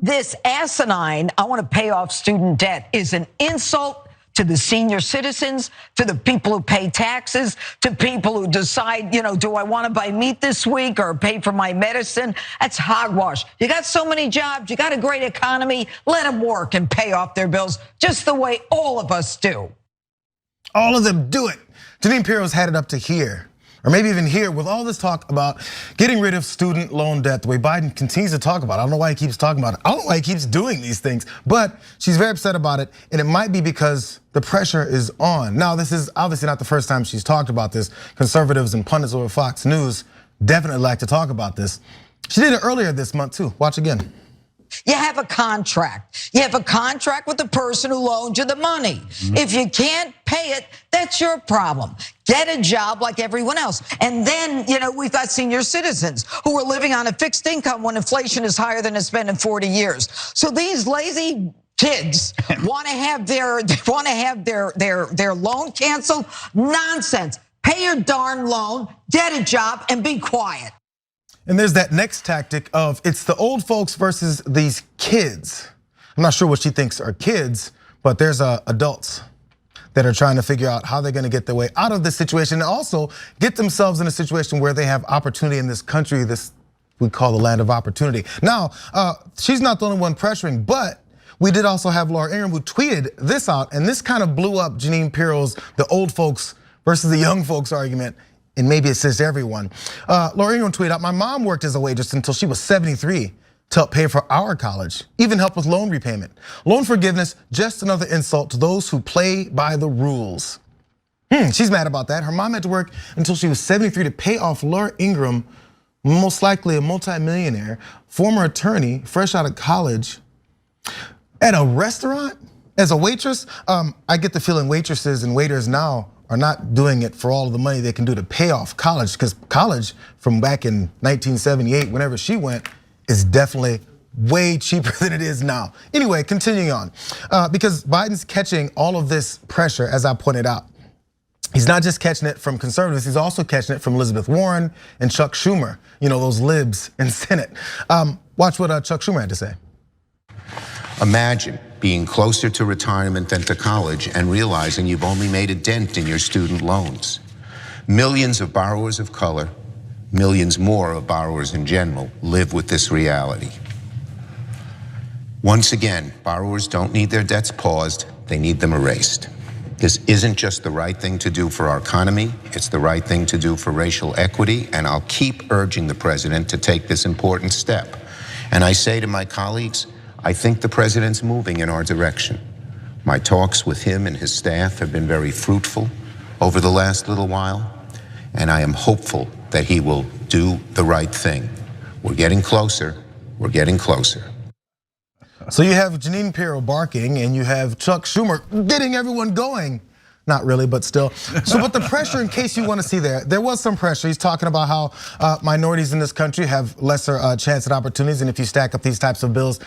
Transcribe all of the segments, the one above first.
This asinine, I want to pay off student debt, is an insult to the senior citizens, to the people who pay taxes, to people who decide, do I want to buy meat this week or pay for my medicine? That's hogwash. You got so many jobs, you got a great economy, let them work and pay off their bills just the way all of us do. All of them do it. Jeanine Pirro's had it up to here, or maybe even here, with all this talk about getting rid of student loan debt, the way Biden continues to talk about it. I don't know why he keeps talking about it. I don't know why he keeps doing these things, but she's very upset about it, and it might be because the pressure is on. Now, this is obviously not the first time she's talked about this. Conservatives and pundits over Fox News definitely like to talk about this. She did it earlier this month too. Watch again. You have a contract. You have a contract with the person who loaned you the money. If you can't pay it, that's your problem. Get a job like everyone else. And then, we've got senior citizens who are living on a fixed income when inflation is higher than it's been in 40 years. So these lazy kids want to have their loan canceled. Nonsense. Pay your darn loan, get a job, and be quiet. And there's that next tactic of it's the old folks versus these kids. I'm not sure what she thinks are kids, but there's adults that are trying to figure out how they're gonna get their way out of this situation and also get themselves in a situation where they have opportunity in this country, this we call the land of opportunity. Now, she's not the only one pressuring, but we did also have Laura Ingraham who tweeted this out, and this kind of blew up Jeanine Pirro's the old folks versus the young folks argument. And maybe it says to everyone. Laura Ingraham tweeted out, my mom worked as a waitress until she was 73 to help pay for our college, even help with loan repayment. Loan forgiveness, just another insult to those who play by the rules. She's mad about that. Her mom had to work until she was 73 to pay off Laura Ingraham, most likely a multimillionaire, former attorney, fresh out of college, at a restaurant as a waitress. I get the feeling waitresses and waiters now are not doing it for all of the money they can do to pay off college, because college from back in 1978, whenever she went, is definitely way cheaper than it is now. Anyway, continuing on, because Biden's catching all of this pressure, as I pointed out. He's not just catching it from conservatives, he's also catching it from Elizabeth Warren and Chuck Schumer, those libs in Senate. Watch what Chuck Schumer had to say. Imagine being closer to retirement than to college and realizing you've only made a dent in your student loans. Millions of borrowers of color, millions more of borrowers in general, live with this reality. Once again, borrowers don't need their debts paused, they need them erased. This isn't just the right thing to do for our economy, it's the right thing to do for racial equity, and I'll keep urging the president to take this important step. And I say to my colleagues, I think the president's moving in our direction. My talks with him and his staff have been very fruitful over the last little while, and I am hopeful that he will do the right thing. We're getting closer, we're getting closer. So you have Jeanine Pirro barking and you have Chuck Schumer getting everyone going. Not really, but still. So, but the pressure, in case you want to see there was some pressure. He's talking about how minorities in this country have lesser chance at opportunities, and if you stack up these types of bills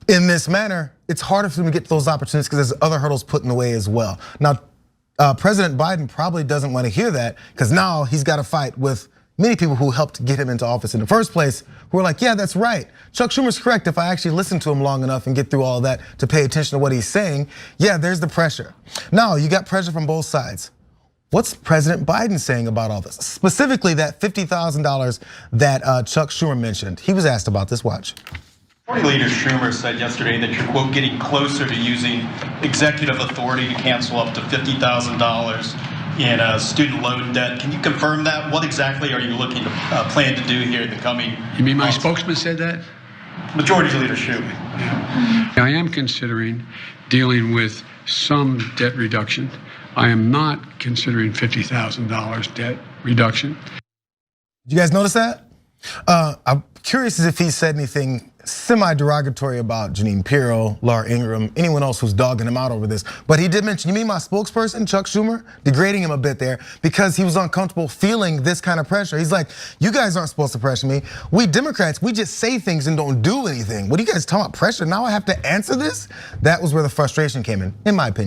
in this manner, it's harder for them to get those opportunities because there's other hurdles put in the way as well. Now, President Biden probably doesn't want to hear that because now he's got to fight with many people who helped get him into office in the first place, who are like, yeah, that's right. Chuck Schumer's correct. If I actually listen to him long enough and get through all that to pay attention to what he's saying, yeah, there's the pressure. Now, you got pressure from both sides. What's President Biden saying about all this? Specifically that $50,000 that Chuck Schumer mentioned. He was asked about this, watch. Leader Schumer said yesterday that you're, quote, getting closer to using executive authority to cancel up to $50,000 in student loan debt. Can you confirm that? What exactly are you looking to plan to do here in the coming You mean my spokesman said that? Majority Leader Schumer. I am considering dealing with some debt reduction. I am not considering $50,000 debt reduction. Did you guys notice that? I'm curious as if he said anything semi-derogatory about Jeanine Pirro, Laura Ingraham, anyone else who's dogging him out over this. But he did mention, you mean my spokesperson, Chuck Schumer? Degrading him a bit there because he was uncomfortable feeling this kind of pressure. He's like, you guys aren't supposed to pressure me. We Democrats, we just say things and don't do anything. What are you guys talking about, pressure? Now I have to answer this? That was where the frustration came in my opinion.